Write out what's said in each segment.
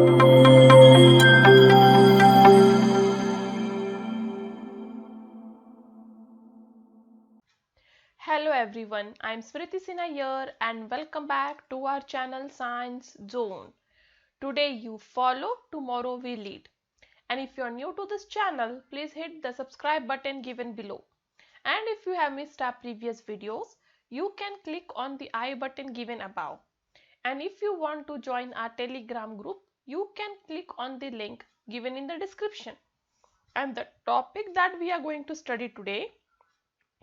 Hello everyone, I'm Smriti Sinha here and welcome back to our channel Science Zone. Today you follow, tomorrow we lead. And if you're new to this channel, please hit the subscribe button given below. And if you have missed our previous videos, you can click on the I button given above. And if you want to join our Telegram group, you can click on the link given in the description. And the topic that we are going to study today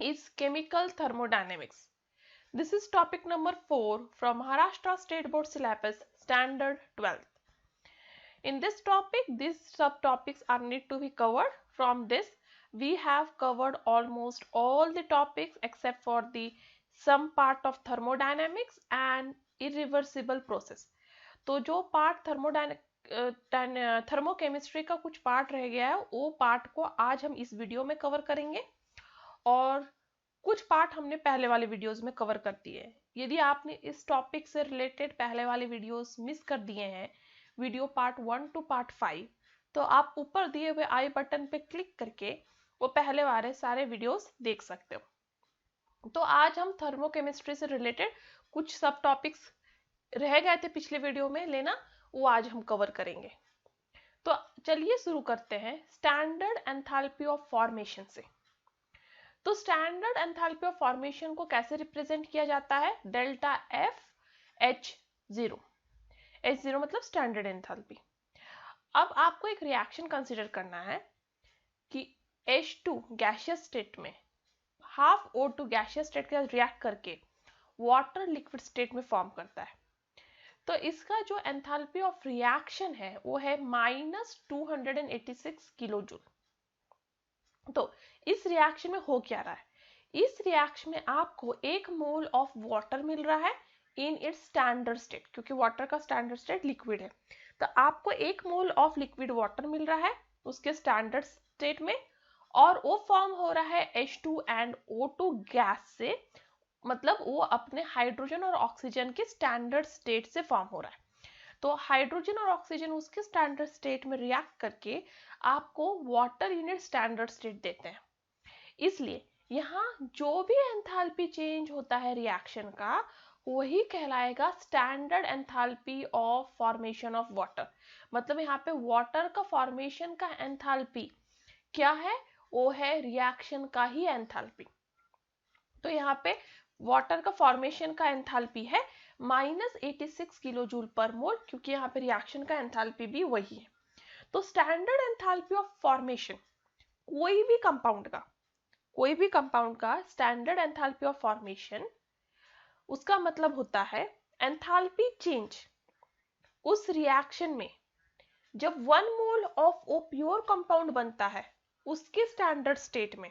is chemical thermodynamics. This is topic number 4 from Maharashtra State Board Syllabus Standard 12th. In this topic, these subtopics are need to be covered. From this, we have covered almost all the topics except for the some part of thermodynamics and irreversible process. तो जो part thermochemistry का कुछ part रह गया है वो part को आज हम इस वीडियो में कवर करेंगे और कुछ पार्ट हमने पहले वाले वीडियोस में कवर कर दिए हैं। यदि आपने इस टॉपिक से रिलेटेड पहले वाले वीडियोस मिस कर दिए हैं, वीडियो पार्ट 1 टू पार्ट 5, तो आप ऊपर दिए हुए आई बटन पे क्लिक करके वो पहले वाले सारे वीडियोस देख सकते हो। तो आज हम थर्मोकेमिस्ट्री से रिलेटेड कुछ सब टॉपिक्स रह गए थे पिछले वीडियो में लेना, वो आज हम कवर करेंगे। तो चलिए शुरू करते हैं स्टैंडर्ड एंथैल्पी ऑफ फॉर्मेशन से। तो स्टैंडर्ड एंथैल्पी ऑफ फॉर्मेशन को कैसे रिप्रेजेंट किया जाता है? Delta F H zero. H zero मतलब स्टैंडर्ड एंथैल्पी। अब आपको एक रिएक्शन कंसीडर करना है कि H2 गैसियस स्टेट में हाफ O2 गैसियस स्टेट के साथ रिएक्ट करके वाटर लिक्विड स्टेट में फॉर्म करता है। तो इसका जो एंथैल्पी ऑफ रिएक्शन है वो है -286 किलो जूल। तो इस रिएक्शन में हो क्या रहा है? इस रिएक्शन में आपको 1 मोल ऑफ वाटर मिल रहा है इन इट्स स्टैंडर्ड स्टेट, क्योंकि वाटर का स्टैंडर्ड स्टेट लिक्विड है। तो आपको 1 मोल ऑफ लिक्विड वाटर मिल रहा है उसके स्टैंडर्ड स्टेट में, और वो फॉर्म हो रहा है H2 एंड O2 गैस से, मतलब वो अपने हाइड्रोजन और ऑक्सीजन के स्टैंडर्ड स्टेट से फॉर्म हो रहा है। तो हाइड्रोजन और ऑक्सीजन उसके स्टैंडर्ड स्टेट में रिएक्ट करके आपको वाटर यूनिट स्टैंडर्ड स्टेट देते हैं। इसलिए यहाँ जो भी एंथैल्पी चेंज होता है रिएक्शन का, वही कहलाएगा standard enthalpy of formation of water. मतलब यहाँ पे वाटर का फॉर्मेशन का एंथैल्पी क्या है? वो है रिएक्शन का ही एंथैल्पी। तो यहाँ पे वाटर का फॉर्मेशन का एंथैल्पी है -86 किलो जूल पर मोल, क्योंकि यहाँ पे रिएक्शन का एंथैल्पी भी वही है। तो स्टैंडर्ड एंथैल्पी ऑफ फॉर्मेशन कोई भी कंपाउंड का स्टैंडर्ड एंथैल्पी ऑफ फॉर्मेशन, उसका मतलब होता है एंथैल्पी चेंज उस रिएक्शन में जब 1 mole of O pure compound बनता है उसके स्टैंडर्ड स्टेट में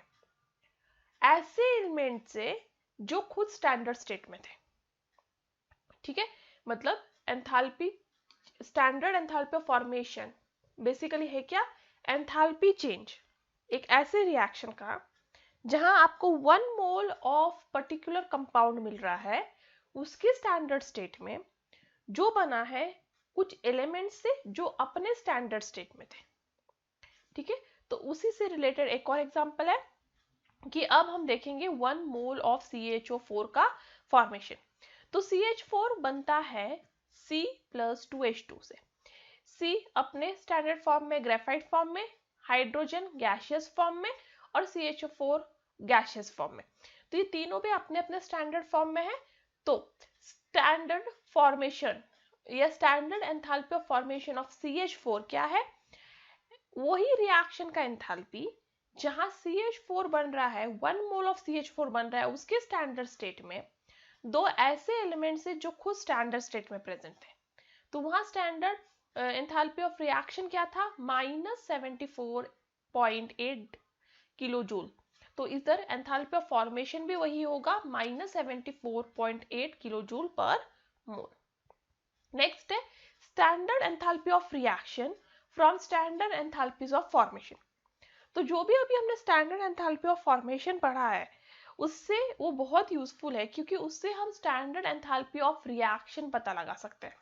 ऐसे एलिमेंट से जो खुद स्टैंडर्ड स्टेट में थे। ठीक है, मतलब enthalpy, standard enthalpy of formation basically है क्या? एंथैल्पी चेंज एक ऐसे रिएक्शन का जहां आपको 1 मोल ऑफ पर्टिकुलर कंपाउंड मिल रहा है उसके स्टैंडर्ड स्टेट में, जो बना है कुछ एलिमेंट से जो अपने स्टैंडर्ड स्टेट में थे। ठीक है, तो उसी से रिलेटेड एक और एग्जांपल है कि अब हम देखेंगे 1 मोल ऑफ CHO4 का फॉर्मेशन। तो CH4 बनता है C+2H2 से। C अपने स्टैंडर्ड फॉर्म में ग्रेफाइट फॉर्म में, हाइड्रोजन गैसियस फॉर्म में और CHO4 गैसियस फॉर्म में। तो ये तीनों भी अपने अपने स्टैंडर्ड फॉर्म में है। तो स्टैंडर्ड फॉर्मेशन या standard enthalpy of formation of CH4 क्या है? वही रिएक्शन का एंथैल्पी जहां CH4 बन रहा है, 1 मोल ऑफ CH4 बन रहा है उसके स्टैंडर्ड स्टेट में दो ऐसे एलिमेंट्स है जो खुद स्टैंडर्ड स्टेट में प्रेजेंट थे। तो वहां स्टैंडर्ड एंथैल्पी ऑफ रिएक्शन क्या था? -74.8 किलो जूल। तो इधर एंथैल्पी ऑफ फॉर्मेशन भी वही होगा, -74.8 kilo joule per mole. Next है standard enthalpy of reaction from standard enthalpies of formation. तो जो भी अभी हमने स्टैंडर्ड एंथैल्पी ऑफ फॉर्मेशन पढ़ा है उससे वो बहुत यूजफुल है, क्योंकि उससे हम स्टैंडर्ड एंथैल्पी ऑफ रिएक्शन पता लगा सकते हैं।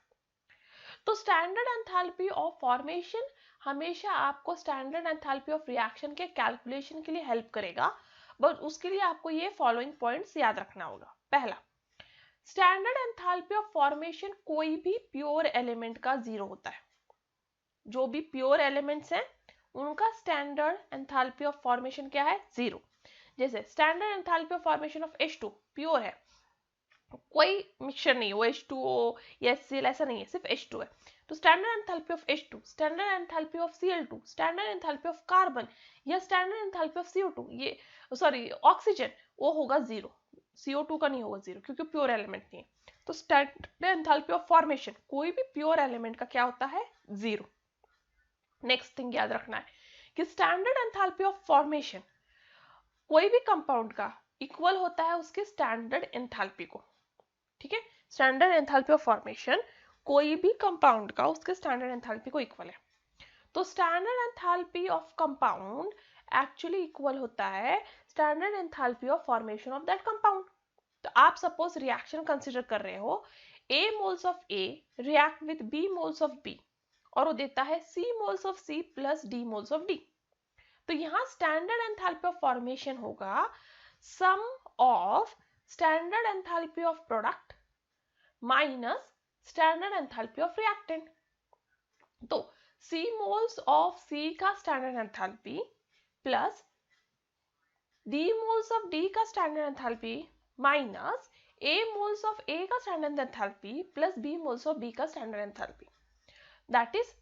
तो स्टैंडर्ड एंथैल्पी ऑफ फॉर्मेशन हमेशा आपको स्टैंडर्ड एंथैल्पी ऑफ रिएक्शन के कैलकुलेशन के लिए हेल्प करेगा, बट उसके लिए आपको ये फॉलोइंग पॉइंट्स याद रखना होगा। पहला, स्टैंडर्ड एंथैल्पी ऑफ फॉर्मेशन कोई भी प्योर एलिमेंट का जीरो होता है। जो भी प्योर एलिमेंट्स हैं उनका स्टैंडर्ड एंथैल्पी ऑफ फॉर्मेशन क्या है? जीरो। जैसे standard enthalpy of formation of H2 pure है, कोई मिक्सचर नहीं है, वो H2O या HCl ऐसा नहीं है, सिर्फ H2 है। तो standard enthalpy of H2, standard enthalpy of Cl2, standard enthalpy of carbon या स्टैंडर्ड एंथैल्पी ऑफ CO2, ये सॉरी ऑक्सीजन, वो होगा जीरो। CO2 का नहीं होगा जीरो क्योंकि प्योर एलिमेंट नहीं है। तो स्टैंडर्ड एंथैल्पी ऑफ फॉर्मेशन कोई भी प्योर एलिमेंट का क्या होता है? जीरो। नेक्स्ट थिंग याद रखना है कि स्टैंडर्ड एंथैल्पी ऑफ फॉर्मेशन कोई भी कंपाउंड का इक्वल होता है उसके स्टैंडर्ड एंथैल्पी को। ठीक है, स्टैंडर्ड एंथैल्पी ऑफ फॉर्मेशन कोई भी कंपाउंड का उसके स्टैंडर्ड एंथैल्पी को इक्वल है। तो standard enthalpy of compound actually equal होता है standard enthalpy of formation of that compound. तो आप सपोज रिएक्शन कंसीडर कर रहे हो, A moles of A react with B moles of B और वो देता है C moles of C plus D moles of D। तो यहाँ स्टैंडर्ड एंथैल्पी ऑफ फॉर्मेशन होगा sum of standard enthalpy of product minus standard enthalpy of reactant. तो C moles of C का standard enthalpy plus D moles of D का standard enthalpy minus A moles of A का standard enthalpy plus B moles of B का standard enthalpy, that is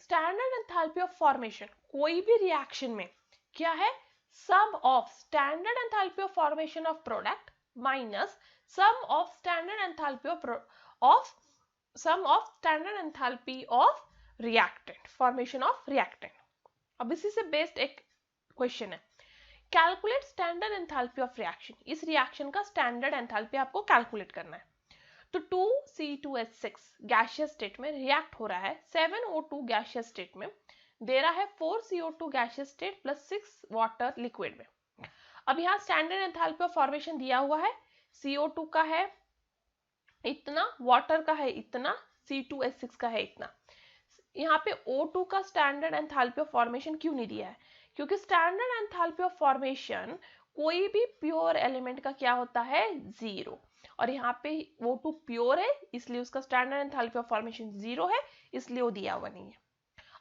standard enthalpy of formation कोई भी reaction में क्या है? Sum of standard enthalpy of formation of product minus sum of standard enthalpy of sum of standard enthalpy of reactant, formation of reactant. अब इसी से based एक question है, calculate standard enthalpy of reaction. इस reaction का standard enthalpy आपको calculate करना है। तो 2C2H6 गैसियस स्टेट में रिएक्ट हो रहा है 7O2 गैसियस स्टेट में, दे रहा है 4CO2 gaseous state plus 6 water liquid में। अब यहाँ स्टैंडर्ड एंथैल्पी ऑफ फॉर्मेशन दिया हुआ है, CO2 का है इतना, वाटर का है इतना, C2H6 का है इतना। यहाँ पे O2 का स्टैंडर्ड एंथैल्पी ऑफ फॉर्मेशन क्यों नहीं दिया है? क्योंकि स्टैंडर्ड एंथैल्पी ऑफ फॉर्मेशन कोई भी प्योर एलिमेंट का क्या होता है? जीरो। और यहाँ पे O2 प्योर है इसलिए उसका standard enthalpy of formation zero है, इसलिए वो दिया हुआ नहीं है।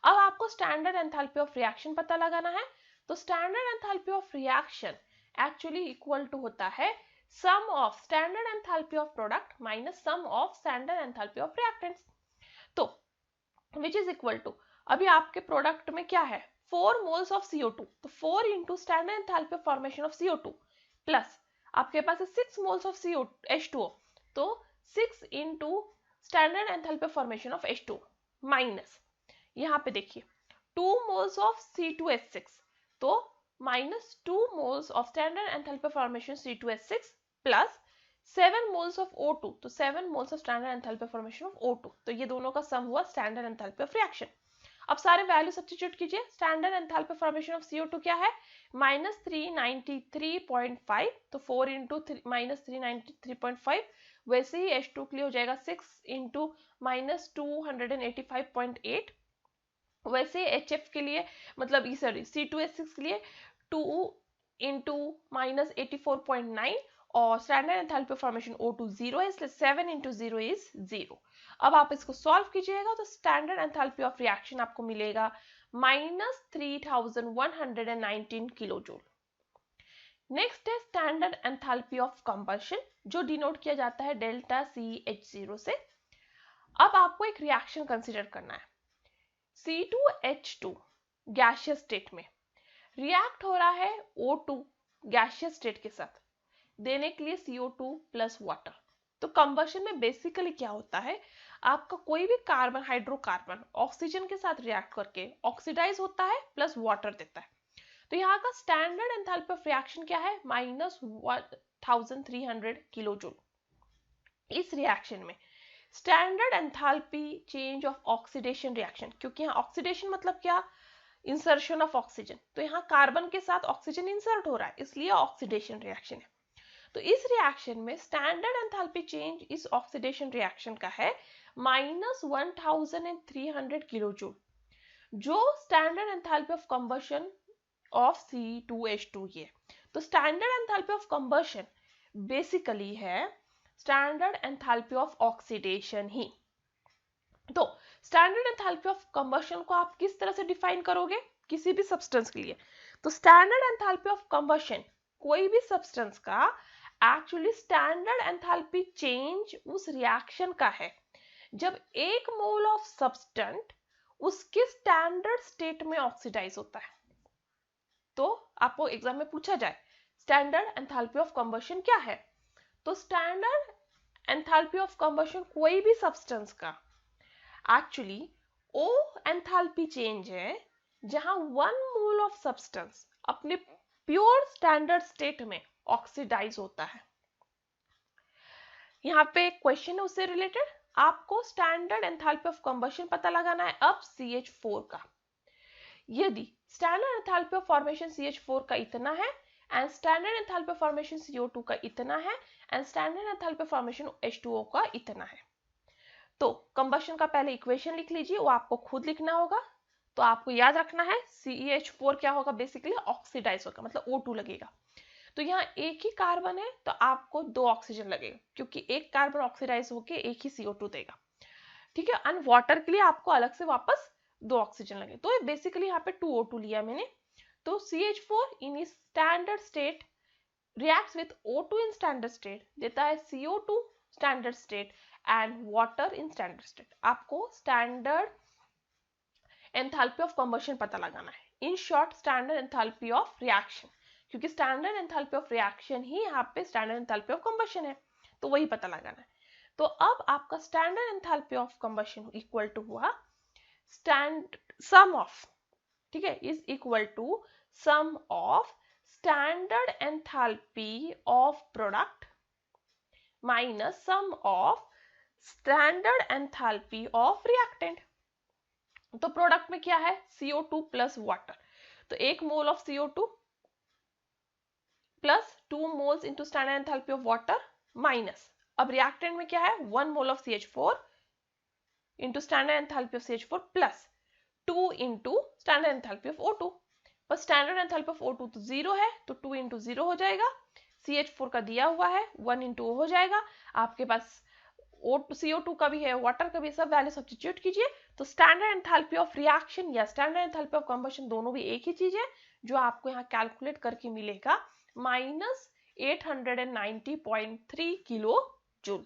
अब आपको स्टैंडर्ड एंथैल्पी ऑफ रिएक्शन पता लगाना है। तो standard enthalpy of reaction actually equal to होता है sum of standard enthalpy of product minus sum of standard enthalpy of reactants. तो विच इज इक्वल टू, अभी आपके प्रोडक्ट में क्या है? 4 मोल्स ऑफ CO2, तो 4 into standard enthalpy of formation of CO2 plus आपके पास है 6 मोल्स ऑफ H2O, तो 6 into standard enthalpy of formation of H2 minus यहाँ पे देखिए 2 मोल्स ऑफ C2H6, तो minus 2 moles of standard enthalpy of formation C2H6 plus 7 moles of O2, तो 7 moles of standard enthalpy of formation of O2, तो ये दोनों का सम हुआ स्टैंडर्ड एंथैल्पी ऑफ रिएक्शन। अब सारे वैल्यू सब्स्टिट्यूट कीजिए। Standard enthalpy of formation of CO2 क्या है? माइनस 393.5, तो 4 इंटू माइनस 393.5, वैसे ही H2 के लिए हो जाएगा 6 इंटू माइनस 285.8, वैसे HF के लिए मतलब सॉरी C2H6 के लिए 2 इंटू माइनस 84.9 और standard enthalpy of formation O2 0 है इसलिए 7 इंटू 0 इज 0। अब आप इसको सॉल्व कीजिएगा तो स्टैंडर्ड एंथैल्पी ऑफ रिएक्शन आपको मिलेगा माइनस 3119 किलो जूल। नेक्स्ट है स्टैंडर्ड एंथैल्पी ऑफ कंबशन जो डिनोट किया जाता है डेल्टा CH0 से। अब आपको एक रिएक्शन कंसीडर करना है, C2H2 गैसियस स्टेट में रिएक्ट हो रहा है O2 गैसियस स्टेट के साथ देने के लिए CO2 प्लस वाटर। तो कंबशन में बेसिकली क्या होता है, आपका कोई भी कार्बन हाइड्रोकार्बन ऑक्सीजन के साथ रिएक्ट करके ऑक्सीडाइज होता है प्लस वाटर देता है। तो यहाँ का स्टैंडर्ड एंथैल्पी ऑफ रिएक्शन क्या है? Minus 1300 kilo joule. इस रिएक्शन में standard enthalpy change of oxidation reaction, क्योंकि यहाँ ऑक्सीडेशन मतलब क्या? इंसर्शन ऑफ ऑक्सीजन, तो यहाँ कार्बन के साथ ऑक्सीजन इंसर्ट हो रहा है इसलिए ऑक्सीडेशन रिएक्शन है। तो इस रिएक्शन में स्टैंडर्ड एंथैल्पी चेंज इस ऑक्सीडेशन रिएक्शन का है -1300 किलो जूल, जो standard enthalpy of combustion of C2H2 ये। तो standard enthalpy of combustion basically है स्टैंडर्ड एंथैल्पी ऑफ ऑक्सीडेशन ही। तो स्टैंडर्ड एंथैल्पी ऑफ कंबशन को आप किस तरह से डिफाइन करोगे किसी भी सब्सटेंस के लिए? तो स्टैंडर्ड एंथैल्पी ऑफ कंबशन कोई भी सब्सटेंस का एक्चुअली स्टैंडर्ड एंथैल्पी चेंज उस रिएक्शन का है जब एक मोल ऑफ सब्सटेंट उसके स्टैंडर्ड स्टेट में ऑक्सीडाइज होता है। तो आपको एग्जाम में पूछा जाए स्टैंडर्ड एंथैल्पी ऑफ कंबशन क्या है, तो स्टैंडर्ड एंथैल्पी ऑफ कंबशन कोई भी सब्सटेंस का एक्चुअली ओ एंथैल्पी चेंज है जहां 1 मोल ऑफ सब्सटेंस अपने प्योर स्टैंडर्ड स्टेट में ऑक्सीडाइज होता है। यहाँ पे क्वेश्चन है उससे रिलेटेड, आपको स्टैंडर्ड एंथैल्पी ऑफ कंबशन पता लगाना है अब CH4 का। यदि standard enthalpy of formation CH4 का इतना है and standard enthalpy of formation CO2 का इतना है and standard enthalpy of formation H2O का इतना है, तो कंबशन का पहले इक्वेशन लिख लीजिए, वो आपको खुद लिखना होगा। तो आपको याद रखना है CH4 क्या होगा, बेसिकली ऑक्सीडाइज होगा, मतलब O2 लगेगा। तो यहाँ एक ही कार्बन है तो आपको 2 ऑक्सीजन लगेगा, क्योंकि एक कार्बन ऑक्सीडाइज होके एक ही CO2 देगा, ठीक है। एंड वाटर के लिए आपको अलग से वापस 2 ऑक्सीजन लगे, तो बेसिकली यहाँ पे 2O2 लिया मैंने। तो CH4 in standard state reacts with O2 in standard state देता है CO2 standard state and water in standard state। आपको standard enthalpy of combustion पता लगाना है, in short standard enthalpy of reaction, क्योंकि standard enthalpy of reaction ही यहाँ पे standard enthalpy of combustion है, तो वही पता लगाना है। तो अब आपका standard enthalpy of combustion equal to हुआ sum of, ठीक है, is equal to sum of standard enthalpy of product minus sum of standard enthalpy of reactant। तो प्रोडक्ट में क्या है CO2 प्लस वाटर, तो 1 mole of CO2 plus 2 moles into standard enthalpy of water minus, अब reactant में क्या है 1 mole of CH4 into standard enthalpy of CH4 plus 2 into standard enthalpy of O2, पर स्टैंडर्ड एंथैल्पी ऑफ O2 तो 0 है, तो 2 into 0 हो जाएगा, CH4 का दिया हुआ है 1 इंटू हो जाएगा, आपके पास CO2 का भी है वाटर का भी, सब वैल्यू सब्स्टिट्यूट कीजिए, तो स्टैंडर्ड एंथैल्पी ऑफ रिएक्शन या स्टैंडर्ड एंथैल्पी ऑफ कंबशन दोनों भी एक ही चीज है, जो आपको यहाँ कैलकुलेट करके मिलेगा -890.3 किलो जूल।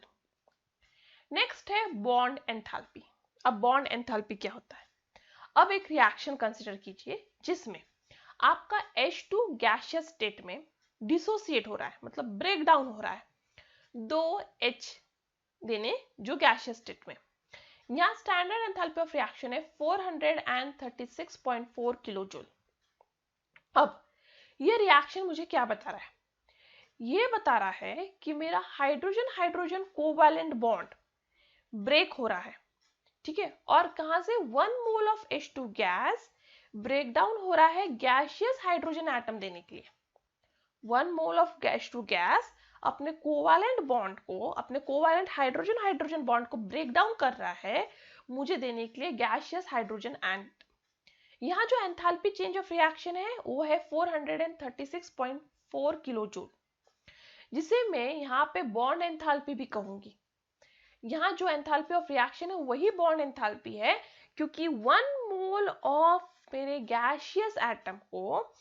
नेक्स्ट है बॉन्ड एंथैल्पी। अब बॉन्ड एंथैल्पी क्या होता है, अब एक रिएक्शन कंसिडर कीजिए जिसमें आपका H2 गैसियस स्टेट में डिसोसिएट हो रहा है, मतलब ब्रेक डाउन हो रहा है 2H देने जो गैसियस स्टेट में, यहाँ स्टैंडर्ड एंथैल्पी ऑफ रिएक्शन है 436.4 किलो जूल। अब ये रिएक्शन मुझे क्या बता रहा है, ये बता रहा है कि मेरा hydrogen hydrogen covalent bond break हो रहा है, ठीक है, और कहां से 1 mole of H2 gas break down हो रहा है गैसियस हाइड्रोजन एटम देने के लिए। 1 मोल ऑफ H2 गैस अपने कोवैलेंट बॉन्ड को, अपने कोवैलेंट हाइड्रोजन हाइड्रोजन बॉन्ड को ब्रेक डाउन कर रहा है मुझे देने के लिए गैसियस हाइड्रोजन एटम। यहाँ जो एंथैल्पी चेंज ऑफ रिएक्शन है वो है 436.4 किलो जूल, जिसे मैं यहाँ पे बॉन्ड एंथैल्पी भी कहूंगी। यहाँ जो एंथैल्पी ऑफ रिएक्शन है वही बॉन्ड एंथैल्पी है, क्योंकि 1 मोल ऑफ मेरे गैसियस एटम को,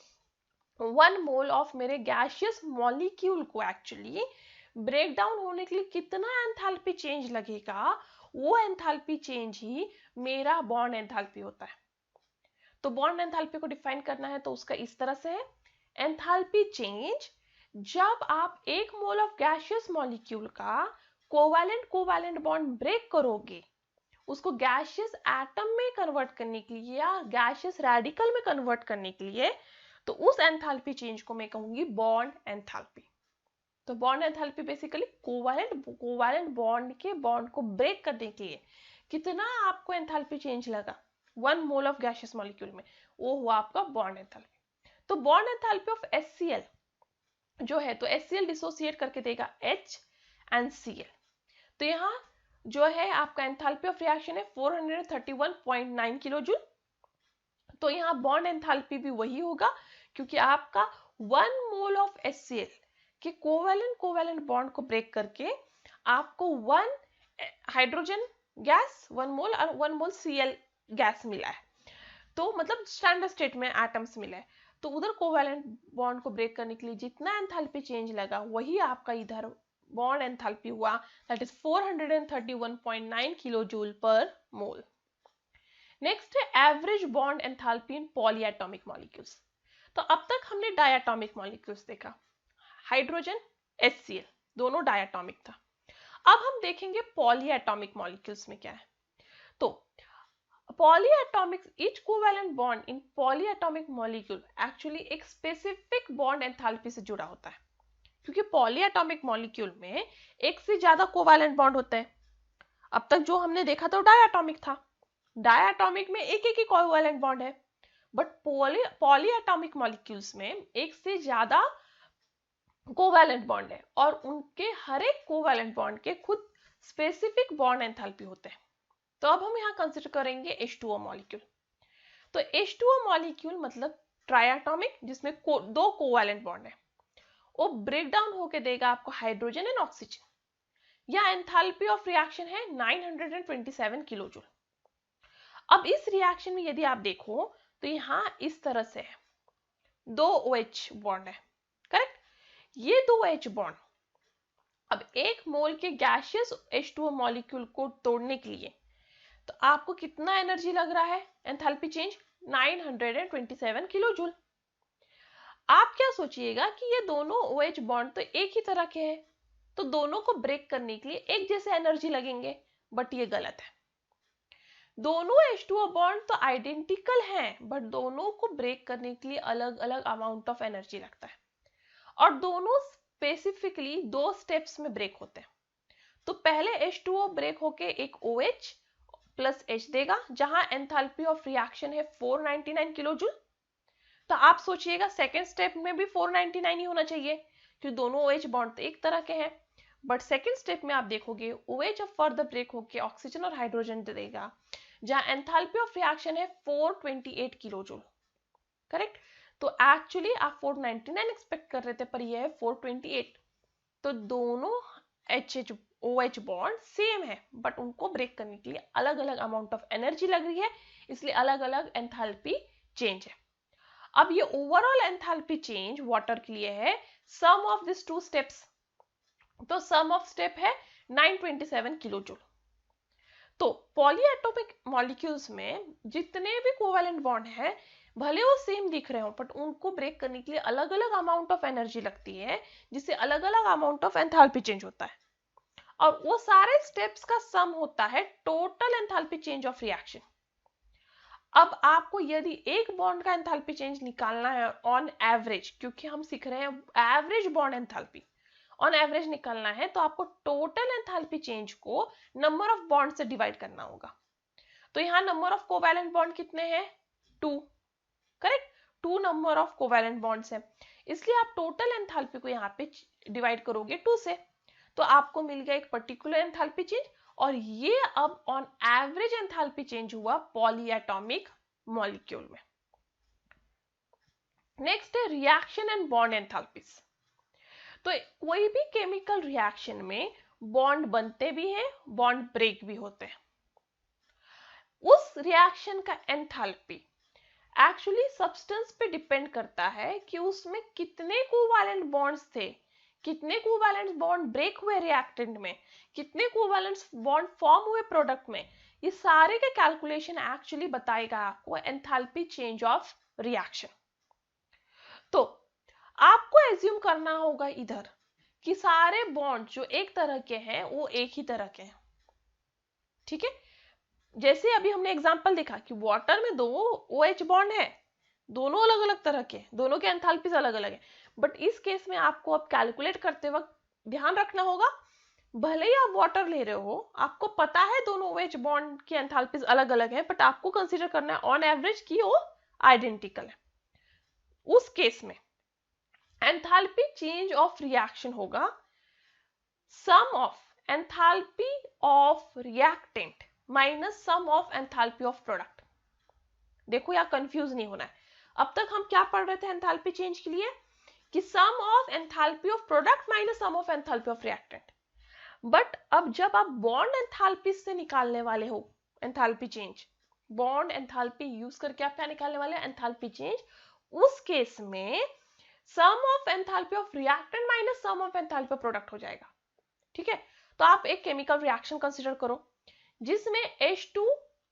1 मोल ऑफ मेरे गैसियस मॉलिक्यूल को एक्चुअली ब्रेक डाउन होने के लिए कितना एंथैल्पी चेंज लगेगा, वो एंथैल्पी चेंज ही मेरा बॉन्ड एंथैल्पी होता है। तो बॉन्ड एंथैल्पी को डिफाइन करना है तो उसका इस तरह से है, एंथैल्पी चेंज जब आप 1 मोल ऑफ गैसियस मॉलिक्यूल का कोवैलेंट बॉन्ड ब्रेक करोगे, उसको गैसियस एटम में कन्वर्ट करने के लिए या गैसियस रेडिकल में कन्वर्ट करने के लिए, तो उस एंथैल्पी चेंज को मैं कहूंगी बॉन्ड एंथैल्पी। तो bond enthalpy basically covalent bond के बॉन्ड को ब्रेक करने के लिए कितना आपको एंथैल्पी चेंज लगा 1 मोल ऑफ गैसियस मॉलिक्यूल में, वो हुआ आपका बॉन्ड एंथैल्पी। तो बॉन्ड एंथैल्पी ऑफ HCl जो है तो HCl डिसोसिएट करके देगा H एंड Cl। तो यहाँ जो है आपका एंथैल्पी ऑफ रिएक्शन है 431.9 किलो जूल। तो यहाँ बॉन्ड एंथैल्पी भी वही होगा, क्योंकि आपका 1 मोल ऑफ HCl के कोवेलेंट बॉन्ड को ब्रेक करके आपको 1 हाइड्रोजन गैस 1 मोल और 1 मोल Cl गैस मिला है। तो मतलब स्टैंडर्ड स्टेट में एटम्स मिला है। तो उधर कोवेलेंट बॉन्ड को ब्रेक करने के लिए जितना एंथैल्पी चेंज लगा वही आपका इधर बॉन्ड एंथैल्पी हुआ, that is 431.9 kilo joule per mole. Next है एवरेज बॉन्ड एंथैल्पी इन पॉलीएटॉमिक मॉलिक्यूल्स। तो अब तक हमने डायटॉमिक मॉलिक्यूल्स देखा, हाइड्रोजन HCl दोनों डायटॉमिक था। अब हम देखेंगे पॉलीएटॉमिक मॉलिक्यूल्स में क्या है। तो polyatomic each covalent bond in polyatomic molecule actually एक स्पेसिफिक बॉन्ड एंथैल्पी से जुड़ा होता है, क्योंकि पॉलीएटॉमिक मॉलिक्यूल में एक से ज्यादा कोवैलेंट बॉन्ड होते हैं। अब तक जो हमने देखा था डायटॉमिक था, डायटॉमिक में एक ही कोवैलेंट बॉन्ड है, बट पॉलीएटॉमिक मॉलिक्यूल्स में एक से ज्यादा कोवैलेंट बॉन्ड है और उनके हर एक कोवैलेंट बॉन्ड के खुद स्पेसिफिक बॉन्ड एंथैल्पी होते हैं। तो अब हम यहाँ कंसिडर करेंगे H2O मॉलिक्यूल। तो H2O मॉलिक्यूल मतलब ट्राइएटॉमिक, जिसमें दो कोवैलेंट बॉन्ड है, वो ब्रेक डाउन होके देगा आपको हाइड्रोजन एंड ऑक्सीजन। या एंथैल्पी ऑफ रिएक्शन है 927 किलो जूल। अब इस रिएक्शन में यदि आप देखो तो यहाँ इस तरह से है, दो OH बॉन्ड है, करेक्ट। ये दो H बॉन्ड अब एक मोल के गैसियस H2O मॉलिक्यूल को तोड़ने के लिए तो आपको कितना एनर्जी लग रहा है एंथैल्पी चेंज 927 किलो जूल। आप क्या सोचिएगा कि ये दोनों OH बॉन्ड तो एक ही तरह के हैं, तो दोनों को ब्रेक करने के लिए एक जैसे एनर्जी लगेंगे, बट ये गलत है। दोनों H2O बॉन्ड तो आइडेंटिकल हैं, बट दोनों को ब्रेक करने के लिए अलग अलग अमाउंट ऑफ एनर्जी लगता है और दोनों स्पेसिफिकली दो स्टेप्स में ब्रेक होते हैं। तो पहले H2O ब्रेक होके एक OH प्लस H देगा, जहां एंथैल्पी ऑफ रिएक्शन है 499 किलो जूल। तो आप सोचिएगा सेकेंड स्टेप में भी 499 ही होना चाहिए, क्योंकि दोनों OH बॉन्ड तो एक तरह के हैं। बट सेकेंड स्टेप में आप देखोगे OH अब फर्दर ब्रेक होके ऑक्सीजन और हाइड्रोजन देगा, जहां एंथैल्पी ऑफ रिएक्शन है 428 किलो जूल, करेक्ट। तो एक्चुअली आप 499 एक्सपेक्ट कर रहे थे, पर यह है 428। तो दोनों OH बॉन्ड सेम है, बट उनको ब्रेक करने के लिए अलग अलग अमाउंट ऑफ एनर्जी लग रही है, इसलिए अलग अलग एंथैल्पी चेंज है। अब ये ओवरऑल एंथैल्पी चेंज वाटर के लिए है sum of this two steps. तो सम ऑफ स्टेप है 927 किलो जूल। तो पॉलीएटॉमिक मॉलिक्यूल्स में जितने भी कोवैलेंट बॉन्ड है, भले वो सेम दिख रहे हो, बट उनको ब्रेक करने के लिए अलग अलग अमाउंट ऑफ एनर्जी लगती है, जिससे अलग अलग अमाउंट ऑफ एंथैल्पी चेंज होता है, और वो सारे स्टेप्स का सम होता है total enthalpy change of reaction. अब आपको यदि एक बॉन्ड का एंथैल्पी चेंज निकालना है ऑन एवरेज, क्योंकि हम सीख रहे हैं average bond enthalpy, on average निकालना है, तो आपको टोटल एंथैल्पी चेंज को नंबर ऑफ बॉन्ड से डिवाइड करना होगा। तो यहाँ नंबर ऑफ कोवैलेंट बॉन्ड कितने हैं 2, correct. 2 number of covalent bonds है, इसलिए आप टोटल एंथैल्पी को यहाँ पे डिवाइड करोगे 2 से, तो आपको मिल गया एक पर्टिकुलर एंथैल्पी चेंज, और ये अब ऑन एवरेज एंथैल्पी चेंज हुआ पॉलीएटॉमिक मॉलिक्यूल में। नेक्स्ट है रिएक्शन एंड बॉन्ड एंथैल्पीज। तो कोई भी केमिकल रिएक्शन में बॉन्ड बनते भी हैं, बॉन्ड ब्रेक भी होते हैं। उस रिएक्शन का एंथैल्पी एक्चुअली सब्सटेंस पे डिपेंड करता है कि उसमें कितने कोवैलेंट बॉन्ड्स थे, कितने कोवैलेंट बॉन्ड ब्रेक हुए रिएक्टेंट में, कितने कोवैलेंट बॉन्ड फॉर्म हुए प्रोडक्ट में। ये सारे के कैलकुलेशन एक्चुअली बताएगा आपको एंथैल्पी चेंज ऑफ रिएक्शन। तो आपको एज्यूम करना होगा इधर कि सारे बॉन्ड जो एक तरह के हैं वो एक ही तरह के हैं, ठीक है। जैसे अभी हमने एग्जांपल देखा कि वाटर में दो OH बॉन्ड है, दोनों अलग अलग तरह के, दोनों के एंथैल्पीज अलग अलग है, बट इस केस में आपको अब कैलकुलेट करते वक्त ध्यान रखना होगा, भले ही आप वाटर ले रहे हो, आपको पता है दोनों OH बॉन्ड की एंथैल्पीज अलग अलग है, बट आपको कंसीडर करना है ऑन एवरेज कि वो आइडेंटिकल है। उस केस में एंथैल्पी चेंज ऑफ रिएक्शन होगा sum of enthalpy of reactant minus sum of enthalpy of product. देखो यहाँ कंफ्यूज नहीं होना है। अब तक हम क्या पढ़ रहे थे एंथैल्पी चेंज के लिए कि sum of enthalpy of product minus sum of enthalpy of reactant. But अब जब आप बॉन्ड एंथैल्पी से निकालने वाले हो enthalpy change, bond enthalpy use करके आप क्या निकालने वाले हैं एंथैल्पी चेंज, उस केस में sum of enthalpy of reactant minus sum of enthalpy of product हो जाएगा। ठीक है, तो आप एक केमिकल रिएक्शन कंसीडर करो जिसमें H2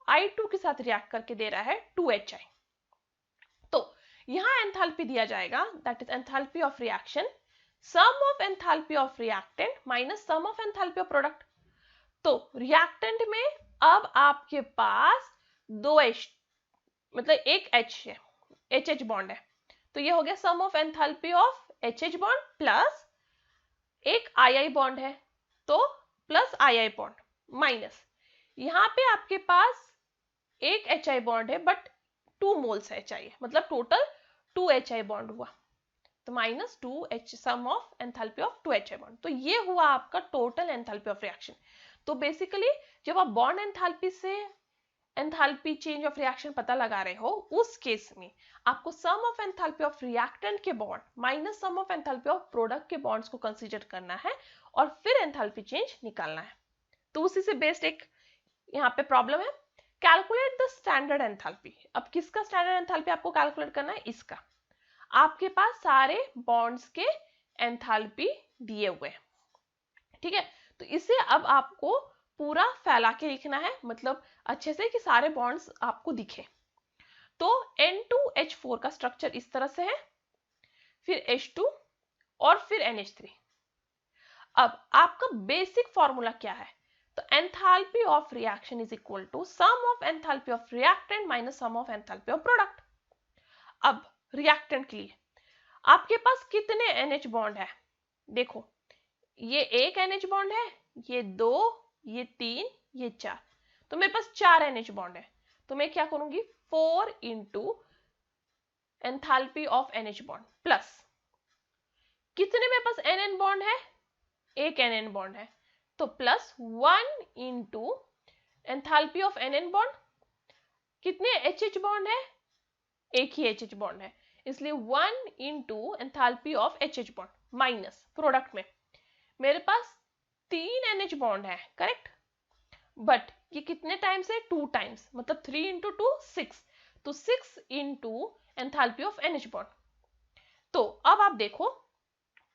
I2 के साथ रिएक्ट करके दे रहा है 2HI। तो यहां एंथैल्पी दिया जाएगा that is enthalpy of reaction sum of enthalpy of reactant minus sum of enthalpy of product. तो रिएक्टेंट में अब आपके पास दो H मतलब एक H है, HH बॉन्ड है, तो ये हो गया sum of enthalpy of HH bond plus एक II बॉन्ड है तो प्लस II बॉन्ड माइनस यहां पे आपके पास एक HI बॉन्ड है बट 2 मोल्स HI है, मतलब टोटल 2 HI बॉन्ड हुआ, तो minus 2H sum of enthalpy of 2 HI bond. तो ये हुआ आपका टोटल एंथैल्पी ऑफ रिएक्शन। तो बेसिकली जब आप बॉन्ड एंथैल्पी से एंथैल्पी चेंज ऑफ रिएक्शन पता लगा रहे हो उस केस में आपको sum of enthalpy of reactant के bond minus sum of enthalpy of product के बॉन्ड्स को कंसीडर करना है और फिर एंथैल्पी चेंज निकालना है। तो उसी से बेस्ड एक यहाँ पे प्रॉब्लम है, कैलकुलेट द स्टैंडर्ड एंथैल्पी। अब किसका स्टैंडर्ड एंथैल्पी आपको कैलकुलेट करना है, इसका। आपके पास सारे बॉन्ड्स के एंथैल्पी दिए हुए हैं, ठीक है, तो इसे अब आपको पूरा फैला के लिखना है, मतलब अच्छे से कि सारे बॉन्ड्स आपको दिखे। तो N2H4 का स्ट्रक्चर इस तरह से है, फिर H2 और फिर NH3। अब आपका बेसिक फॉर्मूला क्या है, तो enthalpy of reaction is equal to sum of enthalpy of reactant minus sum of enthalpy of product. अब रिएक्टेंट के लिए आपके पास कितने NH बॉन्ड है, देखो ये एक NH बॉन्ड है, ये 2, ये 3, ये 4, तो मेरे पास 4 NH बॉन्ड है। तो मैं क्या करूंगी 4 into enthalpy of NH bond plus कितने मेरे पास NN बॉन्ड है, एक NN बॉन्ड है, तो plus 1 into enthalpy of NN bond, कितने HH बॉन्ड है, एक ही HH बॉन्ड है, इसलिए 1 into enthalpy of HH bond minus product में मेरे पास 3 NH बॉन्ड है, करेक्ट, बट ये कितने टाइम्स है 2 टाइम्स, मतलब 3 इंटू 2 6, तो 6 into enthalpy of NH bond. तो अब आप देखो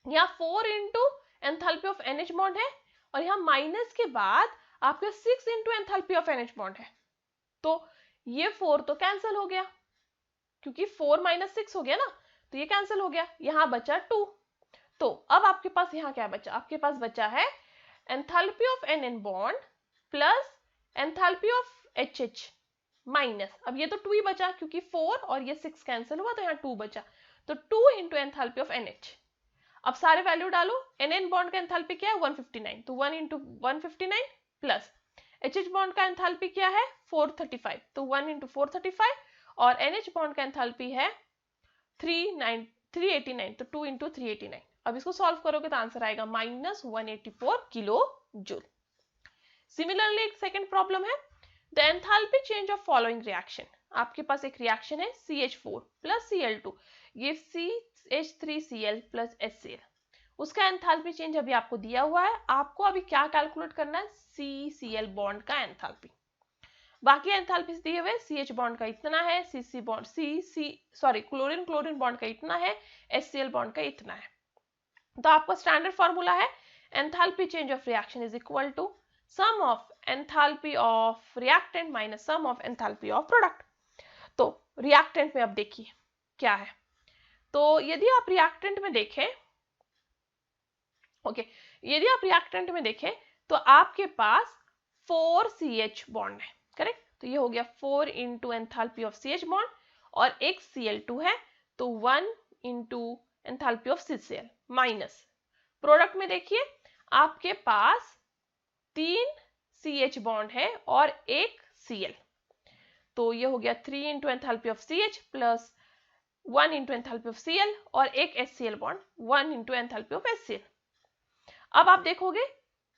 यहाँ 4 into enthalpy of NH bond है और यहाँ माइनस के बाद आपके 6 into enthalpy of NH bond है, तो ये 4 तो कैंसिल हो गया क्योंकि 4 माइनस 6 हो गया ना, तो ये कैंसिल हो गया, यहाँ बचा 2। तो अब आपके पास यहाँ क्या बचा, आपके पास बचा है enthalpy of NN bond plus enthalpy of HH minus, अब ये तो 2 ही बचा क्योंकि 4 और ये 6 कैंसिल हुआ, तो यहाँ 2 बचा, तो 2 इंटू एंथैल्पी ऑफ NH। अब सारे वैल्यू डालो, NN बॉन्ड का एंथैल्पी क्या है 159, तो 1 इंटू 159 प्लस HH बॉन्ड का एंथैल्पी क्या है 435, तो 1 इंटू 435 और NH बॉन्ड का एंथैल्पी है 389, तो 2 इंटू 389। अब इसको सॉल्व करोगे तो आंसर आएगा -184 किलो जूल। सिमिलरली एक सेकंड प्रॉब्लम है, the enthalpy change of following reaction. आपके पास एक रिएक्शन है CH4 plus Cl2 give CH3Cl plus HCl, उसका एंथैल्पी चेंज अभी आपको दिया हुआ है, आपको अभी क्या कैलकुलेट करना है CCl बॉन्ड का एंथैल्पी। बाकी एंथैल्पी दिए हुए CH बॉन्ड का इतना है, CC बॉन्ड क्लोरीन बॉन्ड का इतना है, HCl बॉन्ड का इतना है। तो आपका स्टैंडर्ड फॉर्मूला है enthalpy change of reaction is equal to sum of enthalpy of reactant minus sum of enthalpy of product. तो रिएक्टेंट में अब देखिए क्या है, तो यदि आप रिएक्टेंट में देखें यदि आप रिएक्टेंट में देखें तो आपके पास 4 CH बॉन्ड है, करेक्ट, तो ये हो गया 4 into enthalpy of CH bond और एक Cl2 है, तो 1 into enthalpy of CCl minus product में देखिए आपके पास 3 CH बॉन्ड है और एक Cl, तो ये हो गया 3 into enthalpy of CH plus 1 into enthalpy of Cl और एक HCl bond 1 into enthalpy of HCl। अब आप देखोगे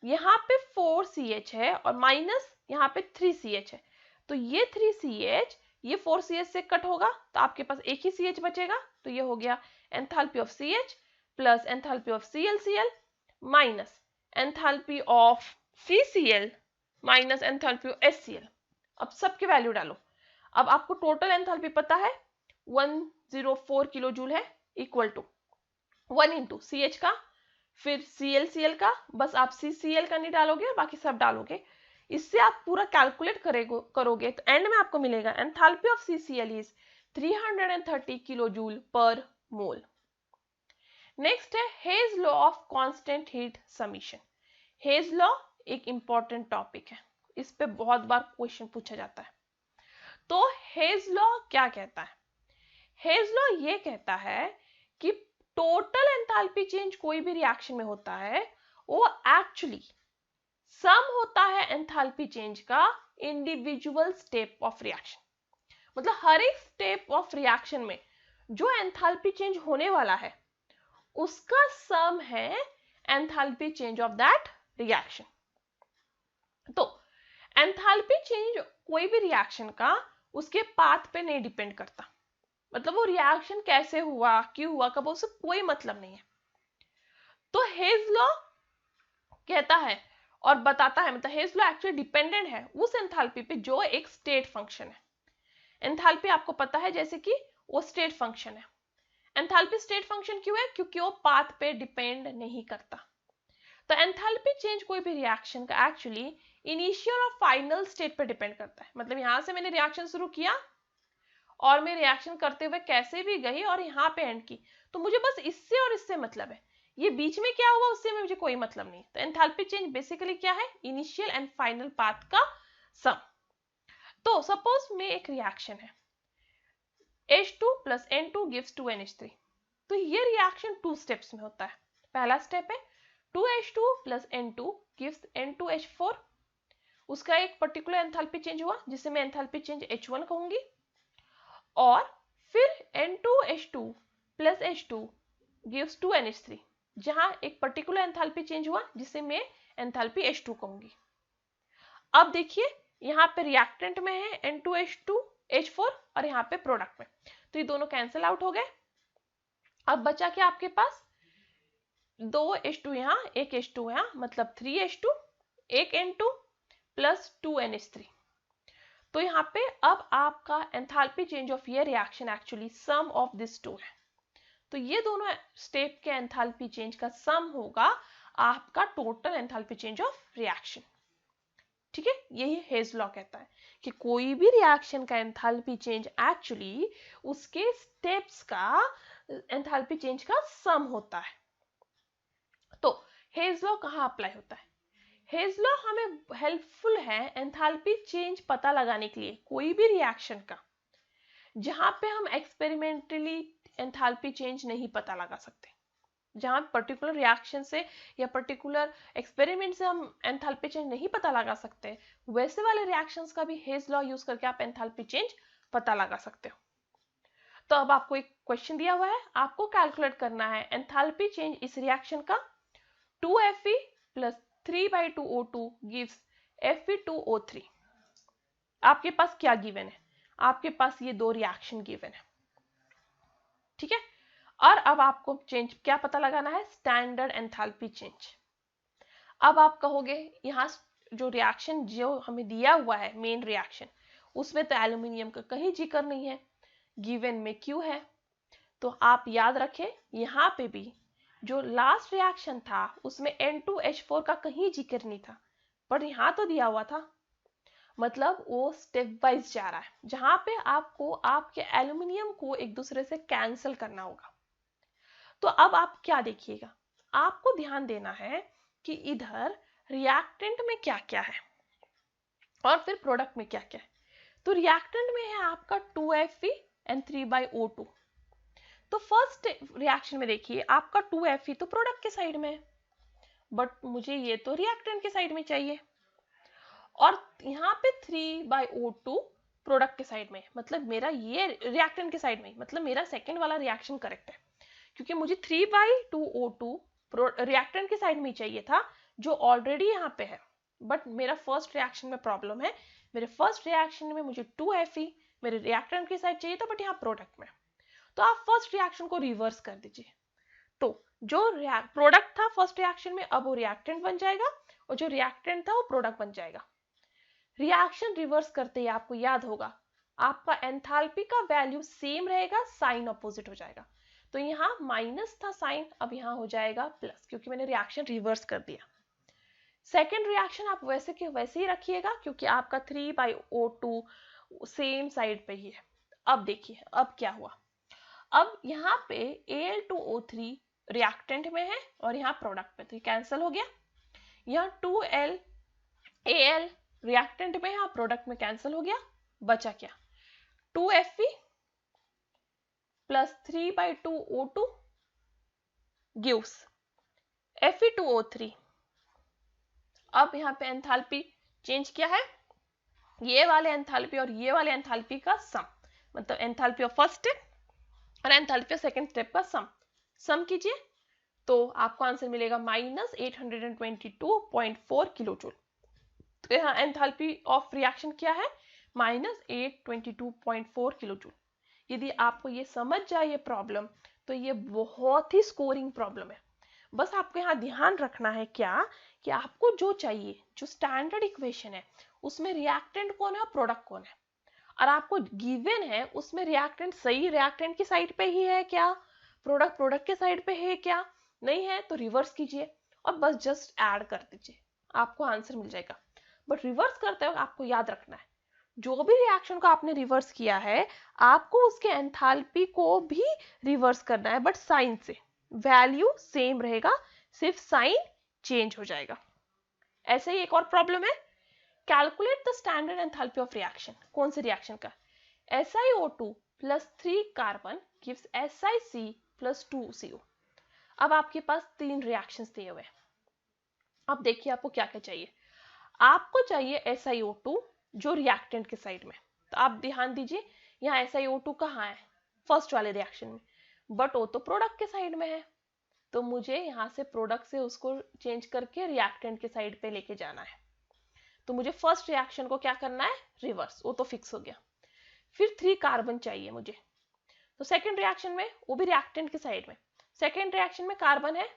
यहाँ पे 4CH है और माइनस यहाँ पे 3CH है, तो ये 3CH ये 4CH से कट होगा तो आपके पास एक ही CH बचेगा, तो ये हो गया enthalpy of CH plus enthalpy of ClCl minus enthalpy of CCl minus enthalpy of HCl। अब सबके वैल्यू डालो। अब आपको टोटल एंथैल्पी पता है 104 किलो जूल है, इक्वल टू 1 इंटू CH का फिर ClCl का, बस आप CCl का नहीं डालोगे बाकी सब डालोगे। इससे आप पूरा कैलकुलेट करोगे तो एंड में आपको मिलेगा enthalpy of CCl is 330 kilo joule per mole. Next है Hess law of constant heat summation. Hess law एक इंपॉर्टेंट टॉपिक है, इस पे बहुत बार क्वेश्चन पूछा जाता है। तो हेज लॉ क्या कहता है? हेज लॉ ये कहता है कि टोटल एंथैल्पी चेंज कोई भी रिएक्शन में होता है वो एक्चुअली सम होता है एंथैल्पी चेंज का इंडिविजुअल स्टेप ऑफ रिएक्शन। मतलब हर एक स्टेप ऑफ रिएक्शन में जो एंथैल्पी चेंज होने वाला है उसका सम है enthalpy change of that reaction. तो एंथैल्पी चेंज कोई भी रिएक्शन का उसके पाथ पे नहीं डिपेंड करता, मतलब वो रिएक्शन कैसे हुआ क्यों हुआ कब, उससे कोई मतलब नहीं है। तो हेज लॉ कहता है और बताता है, मतलब हेज लॉ एक्चुअली डिपेंडेंट है उस एंथैल्पी पे जो एक स्टेट फंक्शन है। एंथैल्पी आपको पता है जैसे कि वो स्टेट फंक्शन है। एंथैल्पी स्टेट फंक्शन क्यों है? क्योंकि वो पाथ पे डिपेंड नहीं करता। तो एंथैल्पी चेंज कोई भी रिएक्शन का एक्चुअली इनिशियल और फाइनल स्टेट पे डिपेंड करता है। मतलब यहां से मैंने रिएक्शन शुरू किया और मैं रिएक्शन करते हुए कैसे भी गई और यहाँ पे एंड की, तो मुझे बस इससे और इससे मतलब है, ये बीच में क्या हुआ उससे मुझे कोई मतलब नहीं। तो एंथैल्पी चेंज बेसिकली क्या है? इनिशियल एंड फाइनल पाथ का सम। तो सपोज में एक रिएक्शन है H2 plus N2 gives 2NH3, तो ये रिएक्शन 2 स्टेप्स में होता है। पहला स्टेप है 2H2 plus N2 gives N2H4, उसका एक पर्टिकुलर एंथैल्पी चेंज हुआ जिसे मैं एंथैल्पी चेंज H1 कहूंगी। और फिर N2H2 plus H2 gives 2NH3, जहां एक पर्टिकुलर एंथैल्पी चेंज हुआ जिसे मैं एंथैल्पी H2 कहूंगी। अब देखिए यहाँ पे रिएक्टेंट में है N2H2H4 और यहाँ पे प्रोडक्ट में, तो ये दोनों कैंसिल आउट हो गए। अब बचा क्या आपके पास? 2H2 यहाँ एक H2 यहाँ, मतलब 3H2 एक N2 प्लस 2NH3। तो यहाँ पे अब आपका एंथैल्पी चेंज ऑफ ये reaction actually sum of this two है। तो ये दोनों स्टेप के एंथैल्पी चेंज का सम होगा आपका total enthalpy change of reaction. ठीक है, यही हेज लॉ कहता है कि कोई भी रिएक्शन का एंथैल्पी चेंज एक्चुअली उसके स्टेप्स का एंथैल्पी चेंज का सम होता है। तो हेज लॉ कहाँ अप्लाई होता है? हेज लॉ हमें हेल्पफुल है एंथैल्पी चेंज पता लगाने के लिए कोई भी रिएक्शन का जहां पे हम एक्सपेरिमेंटली एंथैल्पी चेंज नहीं पता लगा सकते, जहां पर्टिकुलर रिएक्शन से या पर्टिकुलर एक्सपेरिमेंट से हम एंथैल्पी चेंज नहीं पता लगा सकते, वैसे वाले रिएक्शंस का भी हेज लॉ यूज करके आप एंथैल्पी चेंज पता लगा सकते हो। तो अब आपको एक क्वेश्चन दिया हुआ है, आपको कैलकुलेट करना है एंथैल्पी चेंज इस रिएक्शन का 2Fe plus 3/2O2 gives Fe2O3। आपके पास क्या गिवन है? आपके पास ये दो रिएक्शन गिवन है, ठीक है। और अब आपको चेंज क्या पता लगाना है? Standard enthalpy change. अब आप कहोगे यहाँ जो रिएक्शन जो हमें दिया हुआ है मेन रिएक्शन, उसमें तो एल्यूमिनियम का कहीं जिक्र नहीं है, गिवन में क्यों है? तो आप याद रखें यहाँ पे भी जो लास्ट रिएक्शन था उसमें N2H4 का कहीं जिक्र नहीं था, पर यहाँ तो दिया हुआ था, मतलब वो स्टेप वाइज जा रहा है जहां पे आपको आपके एल्यूमिनियम को एक दूसरे से कैंसिल करना होगा। तो अब आप क्या देखिएगा, आपको ध्यान देना है कि इधर रिएक्टेंट में क्या क्या है और फिर प्रोडक्ट में क्या क्या है। तो रिएक्टेंट में है आपका 2Fe and 3/O2। तो फर्स्ट रिएक्शन में देखिए आपका 2Fe तो प्रोडक्ट के साइड में है, बट मुझे ये तो रिएक्टेंट के साइड में चाहिए, और यहाँ पे 3/O2 प्रोडक्ट के साइड में, मतलब मेरा ये रिएक्टेंट के साइड में, मतलब मेरा सेकेंड वाला रिएक्शन करेक्ट है, क्योंकि मुझे 3/2O2 रिएक्टेंट के साइड में ही चाहिए था जो ऑलरेडी यहाँ पे है, बट मेरा फर्स्ट रिएक्शन में प्रॉब्लम है। मेरे फर्स्ट रिएक्शन में मुझे 2Fe मेरे रिएक्टेंट की साइड चाहिए था, बट यहाँ प्रोडक्ट में। तो आप फर्स्ट रिएक्शन को रिवर्स कर दीजिए, तो जो प्रोडक्ट था फर्स्ट रिएक्शन में अब वो रिएक्टेंट बन जाएगा, और जो रिएक्टेंट था वो प्रोडक्ट बन जाएगा। रिएक्शन रिवर्स करते ही आपको याद होगा आपका एंथैल्पी का वैल्यू सेम रहेगा, साइन अपोजिट हो जाएगा। तो यहाँ माइनस था साइन, अब यहाँ हो जाएगा प्लस, क्योंकि मैंने रिएक्शन रिवर्स कर दिया। सेकेंड रिएक्शन आप वैसे के वैसे ही रखिएगा, क्योंकि आपका 3/O2 सेम साइड पे ही है। अब देखिए अब क्या हुआ, अब यहाँ पे Al2O3 रिएक्टेंट में है और यहाँ प्रोडक्ट में, तो ये कैंसिल हो गया। यहाँ 2Al रिएक्टेंट में है, प्रोडक्ट में कैंसिल हो गया। बचा क्या, 2Fe plus 3/2O2 gives Fe2O3। अब यहाँ पे एंथैल्पी चेंज किया है, ये वाले एंथैल्पी और ये वाले एंथैल्पी का सम, मतलब एंथैल्पी ऑफ फर्स्ट स्टेप और एंथैल्पी ऑफ सेकंड स्टेप का सम कीजिए, तो आपको आंसर मिलेगा -822.4 किलो जूल। तो यहाँ एंथैल्पी ऑफ रिएक्शन क्या है, -822.4 किलो जूल। यदि आपको ये समझ जाए ये प्रॉब्लम, तो ये बहुत ही स्कोरिंग प्रॉब्लम है। बस आपको यहाँ ध्यान रखना है क्या, कि आपको जो चाहिए, जो स्टैंडर्ड इक्वेशन है उसमें रिएक्टेंट कौन है और प्रोडक्ट कौन है, और आपको गिवन है उसमें रिएक्टेंट सही रिएक्टेंट की साइड पे ही है क्या, प्रोडक्ट प्रोडक्ट के साइड पे है क्या, नहीं है तो रिवर्स कीजिए और बस जस्ट ऐड कर दीजिए, आपको आंसर मिल जाएगा। बट रिवर्स करते वक्त आपको याद रखना है, जो भी रिएक्शन को आपने रिवर्स किया है आपको उसके एंथैल्पी को भी रिवर्स करना है, बट साइन से, वैल्यू सेम रहेगा, सिर्फ साइन चेंज हो जाएगा। ऐसे ही एक और प्रॉब्लम है, calculate the standard enthalpy of reaction. कौन से रिएक्शन का, SiO2 plus 3 carbon gives SiC plus 2CO। अब आपके पास 3 रिएक्शंस दिए हुए हैं। अब देखिए आपको क्या क्या चाहिए, आपको चाहिए SiO2 जो रिएक्टेंट के साइड में, तो आप ध्यान दीजिए यहाँ SiO2 कहाँ है, फर्स्ट वाले रिएक्शन में, बट वो तो प्रोडक्ट के साइड में है, तो मुझे यहाँ से प्रोडक्ट से उसको चेंज करके रिएक्टेंट के साइड पे लेके जाना है। तो मुझे फर्स्ट रिएक्शन को क्या करना है, रिवर्स, वो तो फिक्स हो गया। फिर 3 कार्बन चाहिए मुझे, तो सेकेंड रिएक्शन में वो भी रिएक्टेंट के साइड में, सेकेंड रिएक्शन में कार्बन है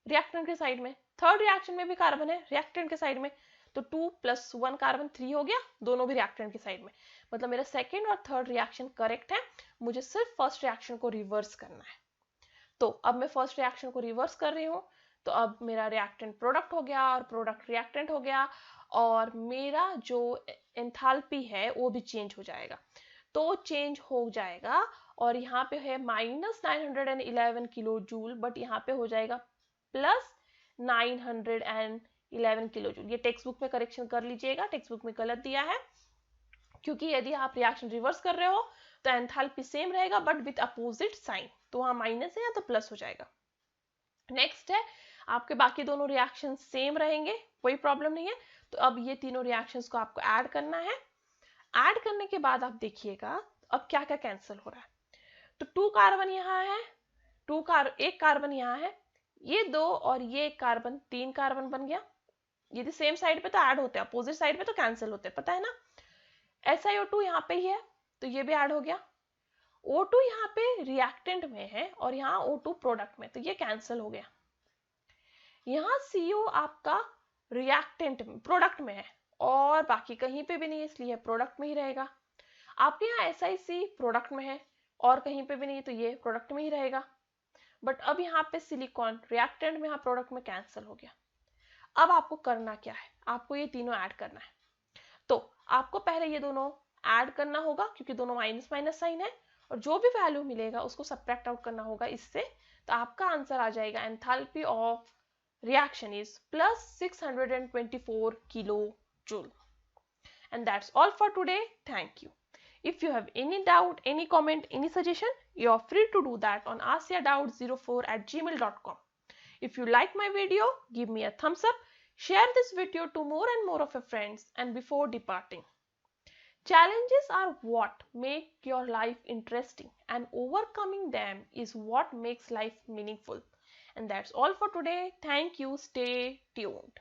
रिएक्टेंट के साइड में, थर्ड रिएक्शन में भी कार्बन है रिएक्टेंट के साइड में, तो 2 + 1 कार्बन 3 हो गया, दोनों भी रिएक्टेंट के साइड में, मतलब मेरा सेकेंड और थर्ड रिएक्शन करेक्ट है, मुझे सिर्फ फर्स्ट रिएक्शन को रिवर्स करना है। तो अब मैं फर्स्ट रिएक्शन को रिवर्स कर रही हूँ, तो अब मेरा रिएक्टेंट प्रोडक्ट हो गया और प्रोडक्ट रिएक्टेंट हो गया, और मेरा जो एंथैल्पी है वो भी चेंज हो जाएगा, तो चेंज हो जाएगा, और यहाँ पे है -911 किलो जूल, बट यहाँ पे हो जाएगा +911 किलो जूल। ये टेक्स्ट बुक में करेक्शन कर लीजिएगा, टेक्स्ट बुक में गलत दिया है, क्योंकि यदि आप रिएक्शन रिवर्स कर रहे हो तो एंथैल्पी सेम रहेगा बट विद अपोजिट साइन, तो वहां माइनस है या तो प्लस हो जाएगा। नेक्स्ट है, आपके बाकी दोनों रिएक्शन सेम रहेंगे, कोई प्रॉब्लम नहीं है। तो अब ये तीनों रिएक्शंस को आपको ऐड करना है, ऐड करने के बाद आप देखिएगा अब क्या क्या कैंसिल हो रहा है। तो 2 कार्बन यहाँ है, एक कार्बन यहाँ है, ये 2 और ये एक कार्बन, 3 कार्बन बन गया। यदि सेम साइड पे तो ऐड होते हैं, अपोजिट साइड पे तो कैंसिल होते हैं, पता है ना। SiO2 यहाँ पे ही है, तो ये भी ऐड हो गया। O2 यहाँ पे रिएक्टेंट में है और यहाँ O2 प्रोडक्ट में, तो ये कैंसिल हो गया। यहाँ CO आपका रिएक्टेंट में, प्रोडक्ट में है, और बाकी कहीं पे भी नहीं है, इसलिए प्रोडक्ट में ही रहेगा। आपके यहाँ SiC प्रोडक्ट में है और कहीं पे भी नहीं, तो ये प्रोडक्ट में ही रहेगा। बट अब यहाँ पे सिलिकॉन रिएक्टेंट में, यहाँ प्रोडक्ट में कैंसिल हो गया। अब आपको करना क्या है, आपको ये तीनों ऐड करना है। तो आपको पहले ये दोनों ऐड करना होगा, क्योंकि दोनों माइनस माइनस साइन है, और जो भी वैल्यू मिलेगा उसको सब्ट्रैक्ट आउट करना होगा इससे, तो आपका आंसर आ जाएगा enthalpy of reaction is +624 kilojoule. And that's all for today. Thank you. If you have any doubt, any comment, any suggestion, you are free to do that on asiadoubts04@gmail.com. If you like my video, give me a thumbs up, share this video to more and more of your friends, and before departing, Challenges are what make your life interesting, and overcoming them is what makes life meaningful. And that's all for today. Thank you. Stay tuned.